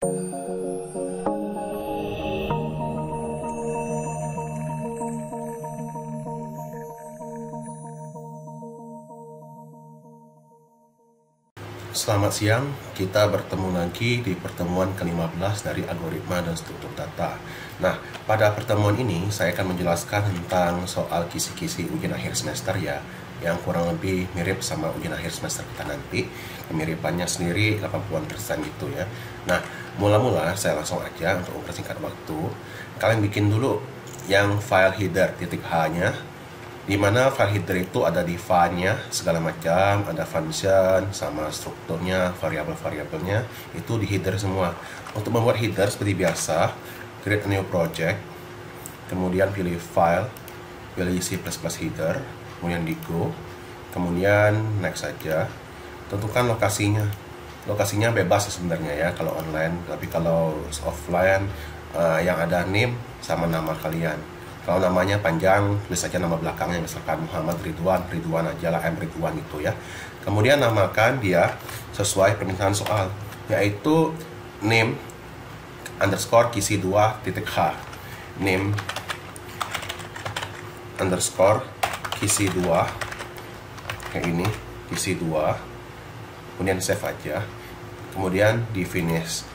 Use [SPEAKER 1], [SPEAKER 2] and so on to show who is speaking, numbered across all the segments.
[SPEAKER 1] Selamat siang, kita bertemu lagi di pertemuan ke-15 dari algoritma dan struktur data. Nah, pada pertemuan ini saya akan menjelaskan tentang soal kisi-kisi ujian akhir semester ya, yang kurang lebih mirip sama ujian akhir semester kita nanti. Kemiripannya sendiri 80% gitu ya. Nah, mula-mula saya langsung aja untuk mempersingkat waktu. Kalian bikin dulu yang file header .h-nya, di mana file header itu ada div-nya segala macam, ada function sama strukturnya, variabel-variabelnya itu di header semua. Untuk membuat header seperti biasa, create a new project, kemudian pilih file, pilih C++ header, kemudian di go, kemudian next saja. Tentukan lokasinya. Lokasinya bebas sebenarnya ya kalau online, tapi kalau offline yang ada name sama nama kalian. Kalau namanya panjang, tulis saja nama belakangnya, misalkan Muhammad Ridwan, Ridwan aja lah, M Ridwan gitu ya. Kemudian namakan dia sesuai permintaan soal, yaitu name underscore kisi 2.h, name underscore kisi 2, kayak ini, kisi 2, kemudian save aja, kemudian di finish.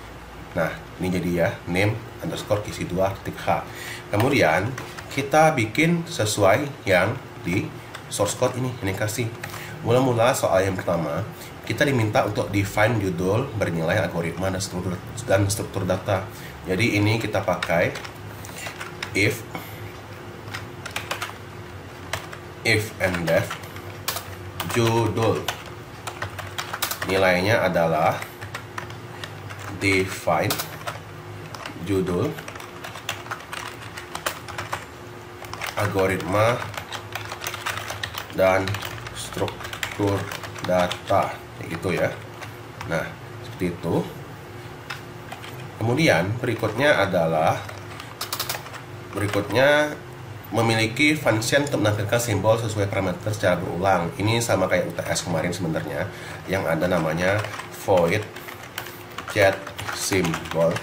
[SPEAKER 1] Nah, ini jadi ya, name underscore kisi 2.h. Kemudian kita bikin sesuai yang di source code ini kasih. Mula-mula soal yang pertama, kita diminta untuk define judul bernilai algoritma dan struktur data. Jadi ini kita pakai if and def judul nilainya adalah define judul algoritma dan struktur data, kayak gitu ya. Nah, seperti itu. Kemudian berikutnya memiliki function untuk menampilkan simbol sesuai parameter secara berulang. Ini sama kayak UTS kemarin sebenarnya, yang ada namanya void get symbol,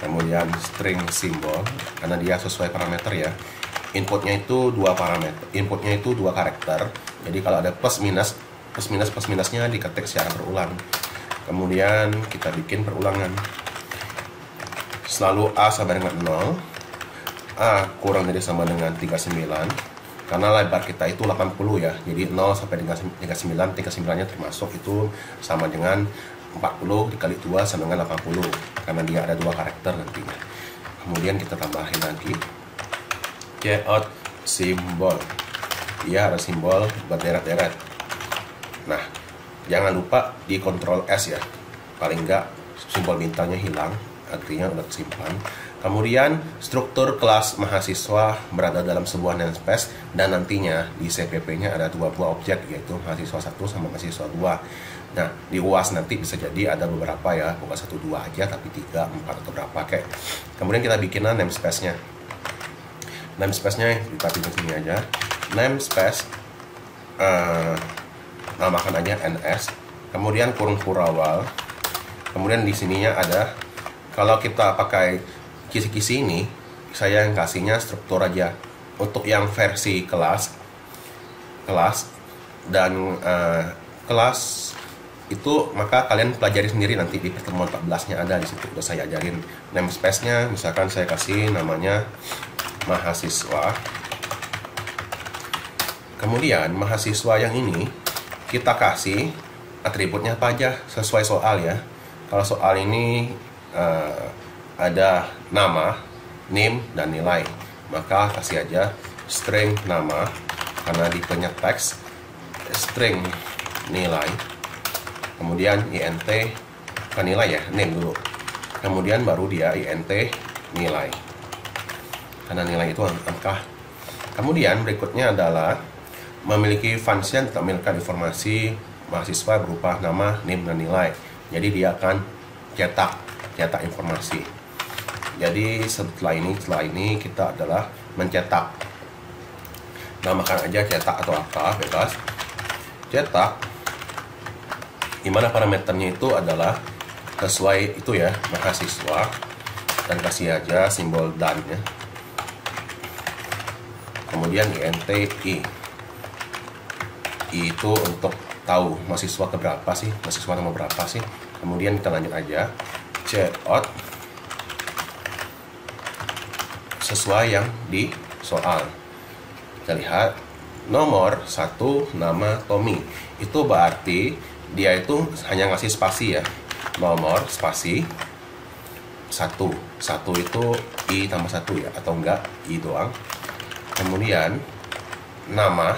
[SPEAKER 1] kemudian string symbol, karena dia sesuai parameter ya. Inputnya itu dua karakter. Jadi kalau ada plus minusnya diketik secara berulang. Kemudian kita bikin perulangan. Selalu A sama dengan 0. A kurang dari sama dengan 39. Karena lebar kita itu 80 ya. Jadi 0 sampai dengan 39, 39-nya termasuk itu sama dengan 40 dikali 2 sama dengan 80. Karena dia ada dua karakter nantinya. Kemudian kita tambahin lagi out simbol, dia ada simbol berderet-deret. Nah, jangan lupa di Ctrl S ya, paling enggak simbol bintangnya hilang, artinya udah kesimpan. Kemudian struktur kelas mahasiswa berada dalam sebuah namespace, dan nantinya di CPP-nya ada dua buah objek, yaitu mahasiswa 1 sama mahasiswa 2. Nah, di UAS nanti bisa jadi ada beberapa ya, bukan 1, 2 aja, tapi 3, 4 atau berapa kayak. Kemudian kita bikin namespace-nya. Namespace-nya kita pilih sini aja. Namespace namakan aja NS. Kemudian kurung kurawal. Kemudian di sininya ada, kalau kita pakai kisi-kisi ini, saya yang kasihnya struktur aja. Untuk yang versi kelas dan kelas itu maka kalian pelajari sendiri nanti di pertemuan 14-nya ada di situ, udah saya ajarin. Namespace-nya misalkan saya kasih namanya mahasiswa. Kemudian mahasiswa yang ini kita kasih atributnya apa aja sesuai soal ya. Kalau soal ini ada nama, name, dan nilai, maka kasih aja string nama karena di banyak teks, string nilai, kemudian int bukan nilai ya, name dulu, kemudian baru dia int nilai karena nilai itu angka. Kemudian berikutnya adalah memiliki function untuk menampilkan informasi mahasiswa berupa nama, name, dan nilai. Jadi dia akan cetak informasi. Jadi setelah ini kita adalah mencetak. Namakan aja cetak atau apa, bebas. Cetak. Dimana parameternya itu adalah sesuai itu ya, mahasiswa, dan kasih aja simbol dan ya. Kemudian int i itu untuk tahu mahasiswa keberapa sih, mahasiswa nomor berapa sih. Kemudian kita lanjut aja cout sesuai yang di soal. Kita lihat nomor 1 nama Tommy, itu berarti dia itu hanya ngasih spasi ya, nomor spasi 1 itu i tambah 1 ya, atau enggak i doang. Kemudian nama,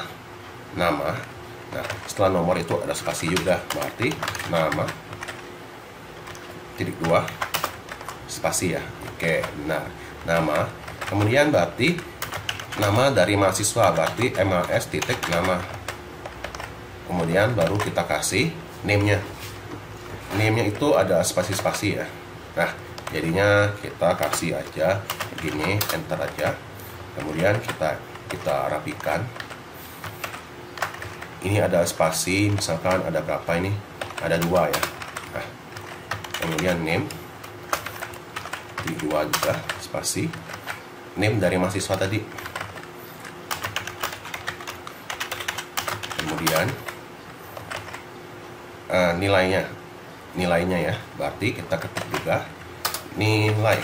[SPEAKER 1] nah setelah nomor itu ada spasi juga, berarti nama titik 2 spasi ya. Oke, benar, nama. Kemudian berarti nama dari mahasiswa, berarti MAS titik nama. Kemudian baru kita kasih name-nya. Name-nya itu ada spasi-spasi ya. Nah, jadinya kita kasih aja begini, enter aja. Kemudian kita rapikan. Ini ada spasi, misalkan ada berapa ini? Ada 2 ya. Nah, kemudian name di 2 juga spasi. Name dari mahasiswa tadi. Kemudian nilainya ya, berarti kita ketik juga nilai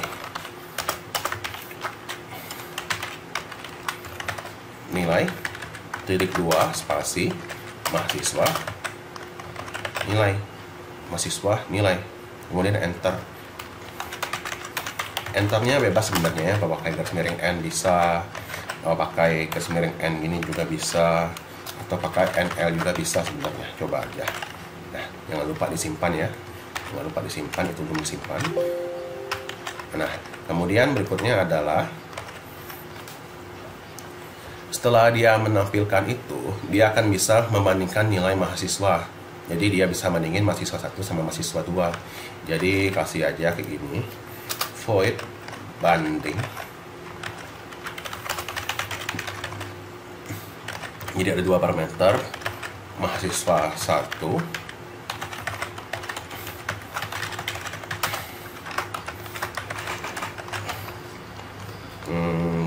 [SPEAKER 1] titik 2 spasi mahasiswa nilai, kemudian enternya bebas sebenarnya ya, pakai garis miring n bisa, pakai garis miring n ini juga bisa, atau pakai NL juga bisa sebenarnya. Coba aja. Nah, jangan lupa disimpan ya, itu belum disimpan. Nah, kemudian berikutnya adalah setelah dia menampilkan itu, dia akan bisa membandingkan nilai mahasiswa. Jadi dia bisa bandingin mahasiswa 1 sama mahasiswa 2. Jadi kasih aja kayak gini, void banding. Jadi ada 2 parameter, mahasiswa 1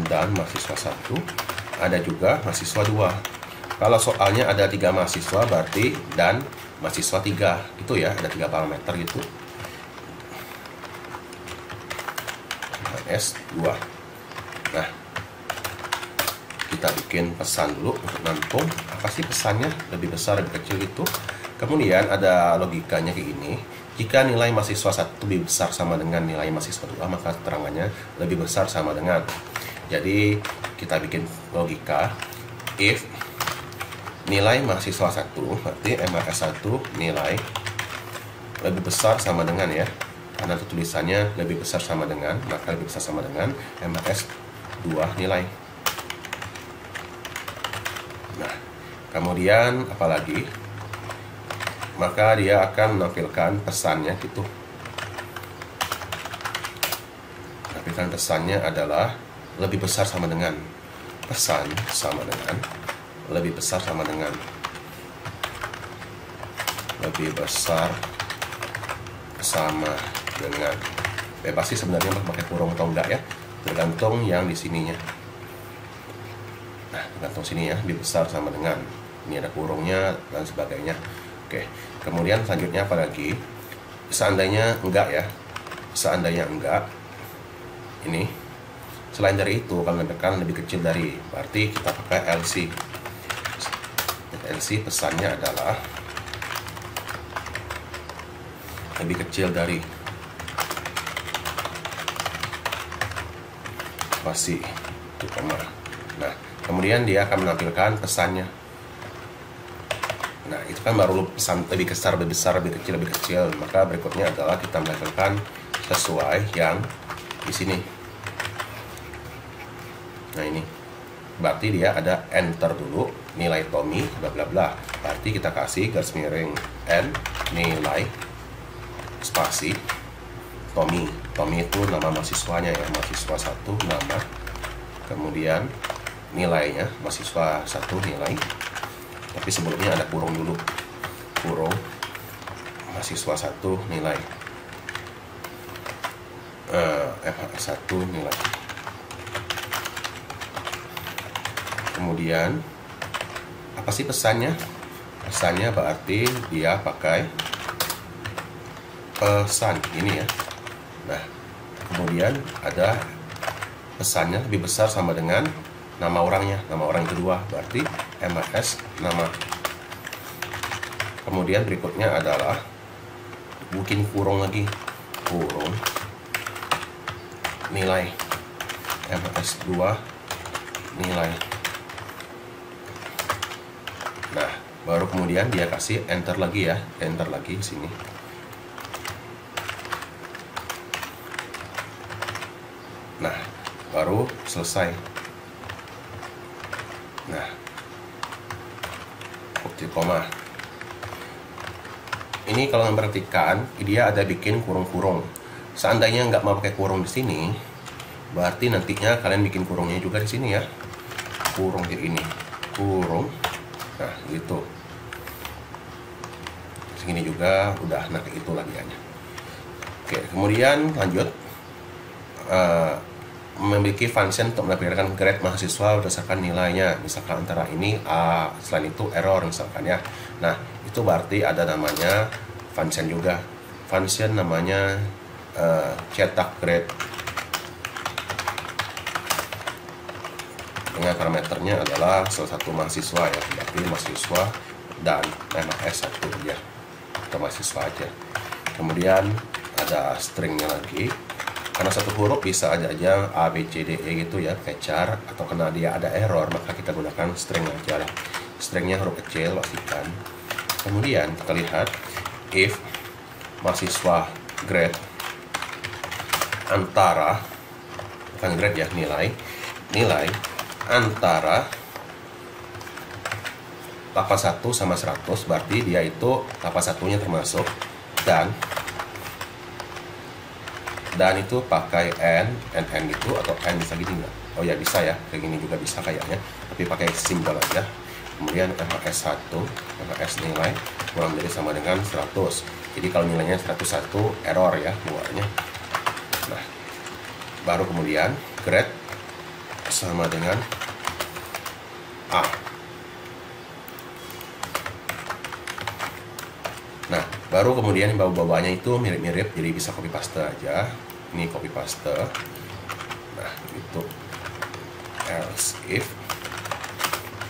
[SPEAKER 1] dan mahasiswa 1, ada juga mahasiswa 2. Kalau soalnya ada 3 mahasiswa, berarti dan mahasiswa 3 itu ya, ada 3 parameter gitu. S2. Nah, kita bikin pesan dulu untuk nampung. Apa sih pesannya? Lebih besar, lebih kecil gitu. Kemudian ada logikanya kayak gini. Jika nilai mahasiswa 1 lebih besar sama dengan nilai mahasiswa 2, maka keterangannya lebih besar sama dengan. Jadi kita bikin logika, if nilai mahasiswa 1, berarti MAS 1 nilai lebih besar sama dengan ya, karena itu tulisannya lebih besar sama dengan, maka lebih besar sama dengan MAS 2 nilai. Nah, kemudian apalagi, maka dia akan menampilkan pesannya gitu. Menampilkan pesannya adalah lebih besar sama dengan, pesan sama dengan, lebih besar sama dengan, lebih besar sama dengan. Bebas sih sebenarnya pakai kurung atau enggak ya, tergantung yang di sininya. Nah, tergantung sini ya, lebih besar sama dengan, ini ada kurungnya dan sebagainya. Oke, kemudian selanjutnya apa lagi? Seandainya enggak ya, seandainya enggak, ini selain dari itu kalau menekan lebih kecil dari, berarti kita pakai LC. LC pesannya adalah lebih kecil dari spasi itu koma. Nah, kemudian dia akan menampilkan pesannya. Nah, itu kan baru pesan lebih besar, lebih besar, lebih kecil, lebih kecil. Maka berikutnya adalah kita menampilkan sesuai yang di sini. Nah, ini berarti dia ada enter dulu nilai Tommy bla bla bla. Berarti kita kasih garis miring n nilai spasi Tommy. Tommy itu nama mahasiswanya ya, mahasiswa 1 nama. Kemudian nilainya mahasiswa 1 nilai. Tapi sebelumnya ada kurung dulu. Kurung mahasiswa 1 nilai. MHS1 nilai. Kemudian apa sih pesannya? Pesannya berarti dia pakai pesan ini ya. Nah, kemudian ada pesannya lebih besar sama dengan nama orangnya, nama orang kedua, berarti MHS nama. Kemudian berikutnya adalah bikin kurung lagi, kurung nilai MHS2 nilai. Nah, baru kemudian dia kasih enter lagi ya, enter lagi sini. Nah, baru selesai. Nah, bukti koma. Ini kalau memperhatikan, dia ada bikin kurung-kurung. Seandainya nggak mau pakai kurung di sini, berarti nantinya kalian bikin kurungnya juga di sini ya. Kurung kayak ini, kurung. Nah, gitu. Segini juga udah, nah kayak itulah dianya. Oke, kemudian lanjut. Memiliki function untuk menampilkan grade mahasiswa berdasarkan nilainya, misalkan antara ini A, selain itu error misalkan ya. Nah, itu berarti ada namanya function juga. Function namanya cetak grade dengan parameternya adalah salah satu mahasiswa ya, berarti mahasiswa dan MHS1 ya, atau mahasiswa aja. Kemudian ada stringnya lagi, karena satu huruf bisa aja A, B, C, D, E gitu ya, kecar, atau karena dia ada error maka kita gunakan string aja lah. Stringnya huruf kecil, pastikan. Kemudian kita lihat if mahasiswa grade antara, bukan grade ya, nilai antara 81 sama 100, berarti dia itu 81-nya termasuk, dan itu pakai n gitu, atau n bisa gini nggak? Oh ya bisa ya, kayak gini juga bisa kayaknya, tapi pakai simbol aja. Kemudian MHS1, MHS nilai kurang dari sama dengan 100. Jadi kalau nilainya 101 error ya buahnya. Nah, baru kemudian grade sama dengan A. Nah, baru kemudian bawah-bawahnya itu mirip-mirip, jadi bisa copy paste aja. Ini copy paste. Nah, itu else if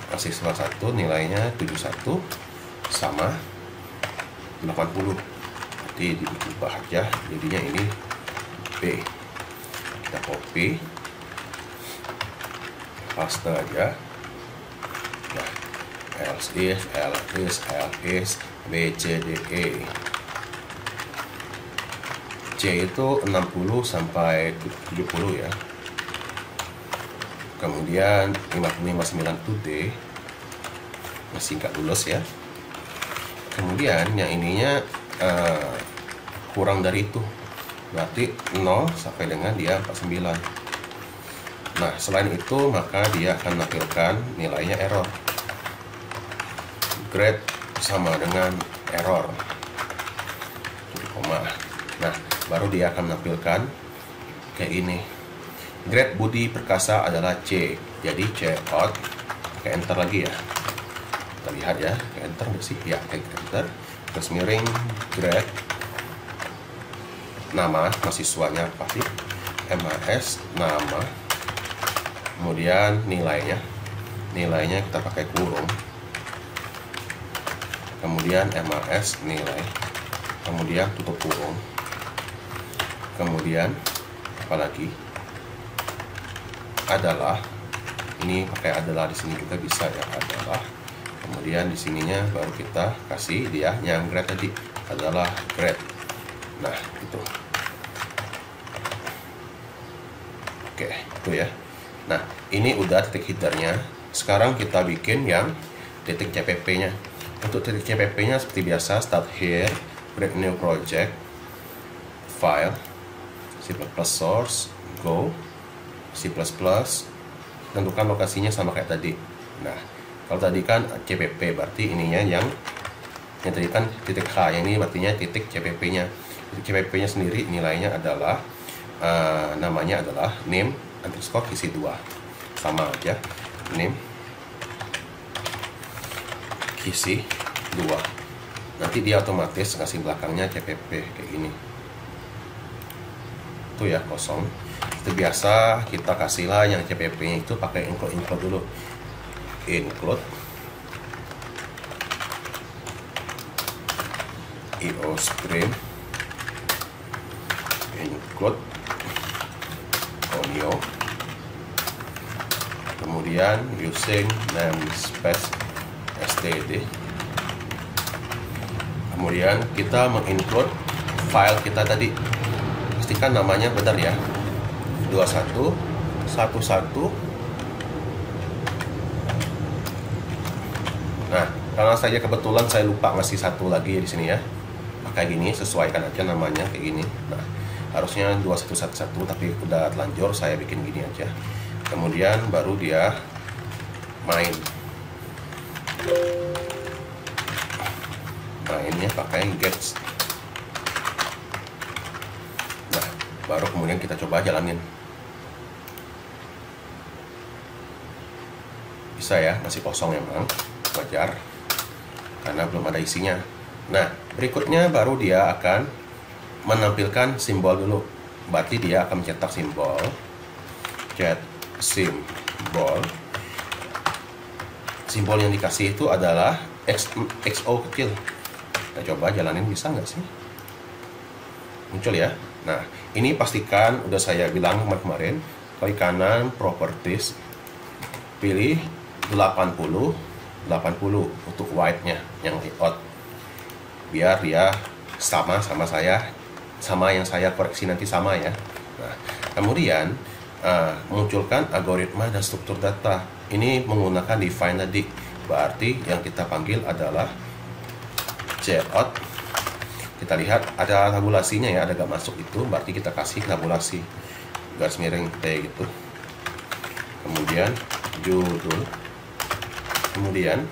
[SPEAKER 1] mahasiswa 1 nilainya 71 sama 80. Jadi diubah aja, jadinya ini B. Kita copy, paste aja. Nah, else if B, C, D, E. C itu 60 sampai 70 ya. Kemudian 559 itu D, masih nggak lulus ya. Kemudian yang ininya kurang dari itu, berarti 0 sampai dengan dia 49. Nah, selain itu maka dia akan menampilkan nilainya error. Grade sama dengan error. Koma. Nah, baru dia akan menampilkan kayak ini. Grade Budi Perkasa adalah C. Jadi C out, pakai enter lagi ya. Kita lihat ya, pakai enter nggak sih? Ya, pakai enter. Terus miring grade nama mahasiswanya pasti MHS nama. Kemudian nilainya kita pakai kurung. Kemudian MHS nilai, kemudian tutup kurung. Kemudian apalagi adalah, ini pakai adalah di sini juga bisa ya, adalah. Kemudian di sininya baru kita kasih dia yang grade tadi adalah grade. Nah, itu. Oke, itu ya. Nah, ini udah titik headernya. Sekarang kita bikin yang titik CPP-nya. Untuk titik CPP-nya seperti biasa, start here, create new project, file, C++ source, go, C++, tentukan lokasinya sama kayak tadi. Nah, kalau tadi kan CPP, berarti ininya yang tadi kan titik H, yang ini artinya titik CPP-nya. Titik CPP-nya sendiri nilainya adalah namanya adalah name underscore kisi 2, sama aja, name kisi 2. Nanti dia otomatis ngasih belakangnya CPP kayak gini. Itu ya, kosong. Itu biasa kita kasihlah yang CPP-nya itu pakai include dulu. Include iostream, include audio, kemudian using namespace std. Kemudian kita menginclude file kita tadi, pastikan namanya benar ya, 2111. Nah, karena saya kebetulan saya lupa ngasih satu lagi di sini ya, kayak gini, sesuaikan aja namanya kayak gini. Nah, harusnya 2111 tapi udah telanjur, saya bikin gini aja. Kemudian baru dia mainnya pakai gets. Nah, baru kemudian kita coba jalanin. Bisa ya, masih kosong emang, wajar karena belum ada isinya. Nah, berikutnya baru dia akan menampilkan simbol dulu. Berarti dia akan mencetak simbol, cet simbol. Simbol yang dikasih itu adalah XO kecil. Kita coba jalanin, bisa nggak sih? Muncul ya. Nah, ini pastikan udah saya bilang kemarin, klik kanan properties, pilih 80 untuk white-nya yang layout, biar dia sama saya, sama yang saya koreksi nanti sama ya. Nah, kemudian munculkan algoritma dan struktur data. Ini menggunakan define tadi, berarti yang kita panggil adalah cout. Kita lihat ada tabulasinya ya, ada gak masuk itu, berarti kita kasih tabulasi garis miring T gitu. Kemudian judul, kemudian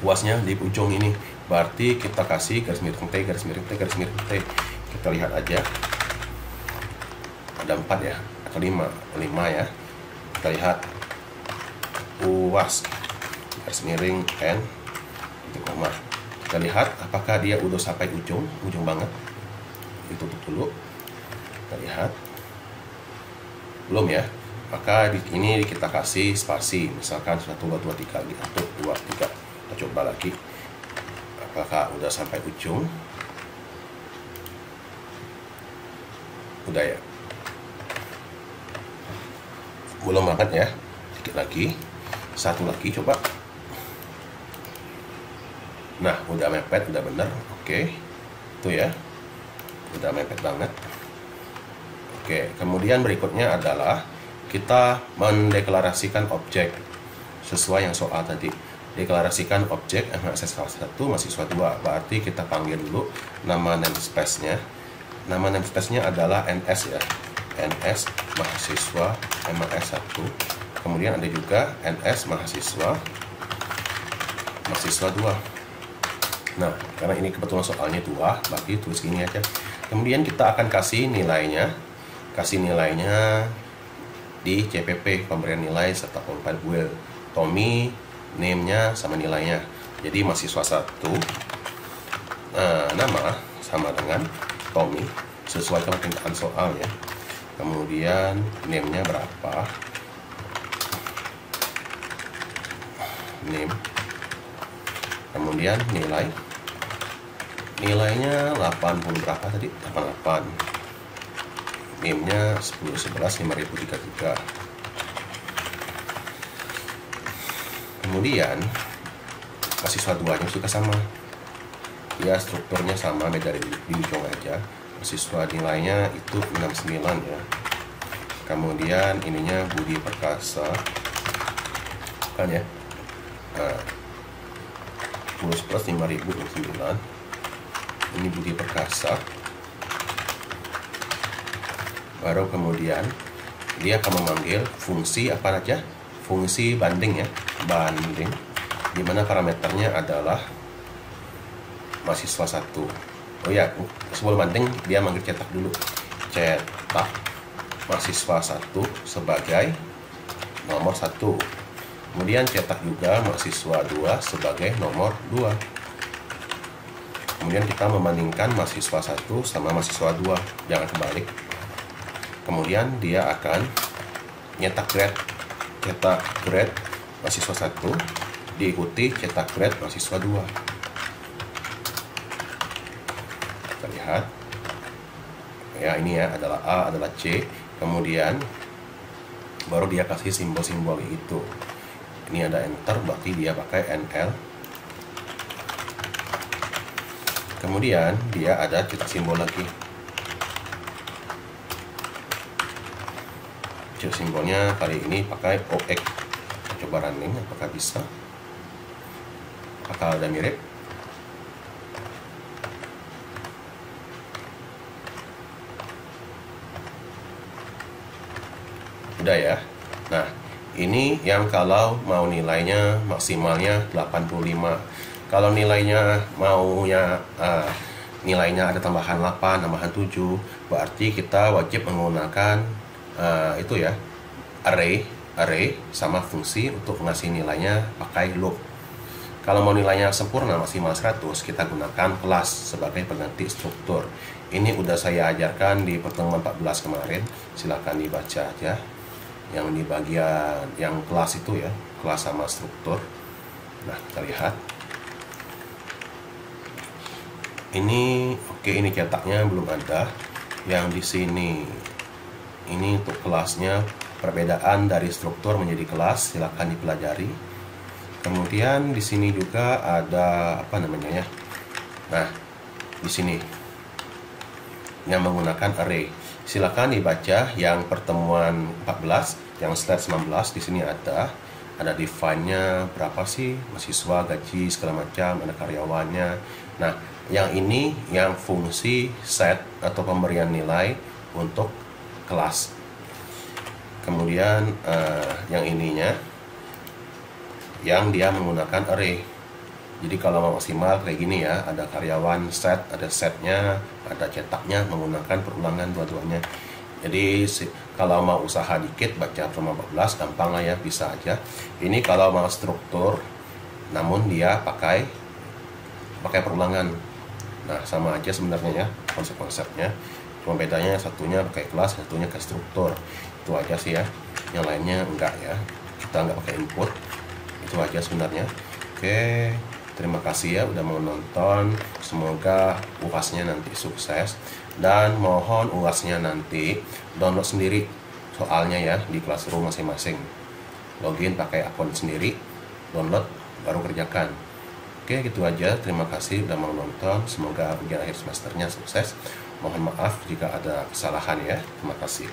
[SPEAKER 1] puasnya di ujung ini, berarti kita kasih garis miring T, garis miring T, garis miring T. Kita lihat aja, ada 4 ya atau 5 ya. Kita lihat puas garis miring N itu koma. Kita lihat apakah dia udah sampai ujung banget. Ditutup dulu. Kita lihat belum ya. Maka di ini kita kasih spasi, misalkan 1 2 3 gitu, 1 2 3. Kita coba lagi. Apakah udah sampai ujung? Udah ya. Belum banget ya. Dikit lagi. Satu lagi coba. Nah, udah mepet, udah bener. Oke. Itu ya. Udah mepet banget. Oke, kemudian berikutnya adalah kita mendeklarasikan objek sesuai yang soal tadi. Deklarasikan objek mahasiswa 1, mahasiswa 2. Berarti kita panggil dulu nama namespace-nya. Nama namespace-nya adalah NS ya. NS mahasiswa MAS 1. Kemudian ada juga NS mahasiswa 2. Nah, karena ini kebetulan soalnya 2, berarti tulis gini aja. Kemudian kita akan kasih nilainya. Di CPP, pemberian nilai serta pemberian build. Tommy, name-nya sama nilainya. Jadi mahasiswa 1, nama sama dengan Tommy, sesuai dengan permintaan soal ya. Kemudian name-nya berapa? Name. Kemudian nilainya 80 berapa tadi? 88. NIM-nya 1011 5033. Kemudian mahasiswa 2-nya juga sama. Ya, strukturnya sama, beda di ujung aja. Mahasiswa nilainya itu 69 ya. Kemudian ininya Budi Perkasa. Kan ya? 10 plus 5009. Ini Budi Perkasa. Baru kemudian dia akan memanggil fungsi apa aja? Fungsi banding ya, banding. Dimana parameternya adalah mahasiswa 1. Oh ya, sebelum banding dia manggil cetak dulu. cetak mahasiswa 1 sebagai nomor 1. Kemudian cetak juga mahasiswa 2 sebagai nomor 2. Kemudian kita membandingkan mahasiswa 1 sama mahasiswa 2, jangan kebalik. Kemudian dia akan cetak grade mahasiswa 1 diikuti cetak grade mahasiswa 2. Kita lihat ya, ini ya adalah A, adalah C, kemudian baru dia kasih simbol-simbol itu. Ini ada enter, berarti dia pakai NL. Kemudian dia ada cetak simbol lagi. Cetak simbolnya kali ini pakai OX. Kita coba running, apakah bisa? Apakah ada mirip? Udah ya. Nah, ini yang kalau mau nilainya maksimalnya 85. Kalau nilainya nilainya ada tambahan 8, tambahan 7, berarti kita wajib menggunakan itu ya, array sama fungsi untuk ngasih nilainya pakai loop. Kalau mau nilainya sempurna maksimal 100, kita gunakan kelas sebagai pengganti struktur. Ini udah saya ajarkan di pertemuan 14 kemarin, silahkan dibaca aja. Yang di bagian yang kelas itu ya, kelas sama struktur. Nah, kita lihat ini. Oke, ini cetaknya belum ada. Yang di sini ini untuk kelasnya, perbedaan dari struktur menjadi kelas, silakan dipelajari. Kemudian di sini juga ada apa namanya ya, nah di sini yang menggunakan array, silakan dibaca yang pertemuan 14, yang slide 19. Di sini ada define-nya berapa sih mahasiswa, gaji, segala macam, ada karyawannya. Nah, yang ini yang fungsi set atau pemberian nilai untuk kelas. Kemudian yang ininya yang dia menggunakan array. Jadi kalau mau maksimal kayak gini ya, ada karyawan set, ada setnya, ada cetaknya, menggunakan perulangan dua-duanya. Jadi kalau mau usaha dikit baca pertemuan 14 gampang lah ya, bisa aja. Ini kalau mau struktur, namun dia pakai perulangan. Nah, sama aja sebenarnya ya konsep-konsepnya. Cuma bedanya satunya pakai kelas, satunya ke struktur. Itu aja sih ya. Yang lainnya enggak ya. Kita enggak pakai input. Itu aja sebenarnya. Oke, terima kasih ya udah mau nonton. Semoga UASnya nanti sukses. Dan mohon UASnya nanti download sendiri soalnya ya di Classroom masing-masing. Login pakai akun sendiri, download, baru kerjakan. Oke, gitu aja. Terima kasih udah mau nonton. Semoga ujian akhir semesternya sukses. Mohon maaf jika ada kesalahan ya. Terima kasih.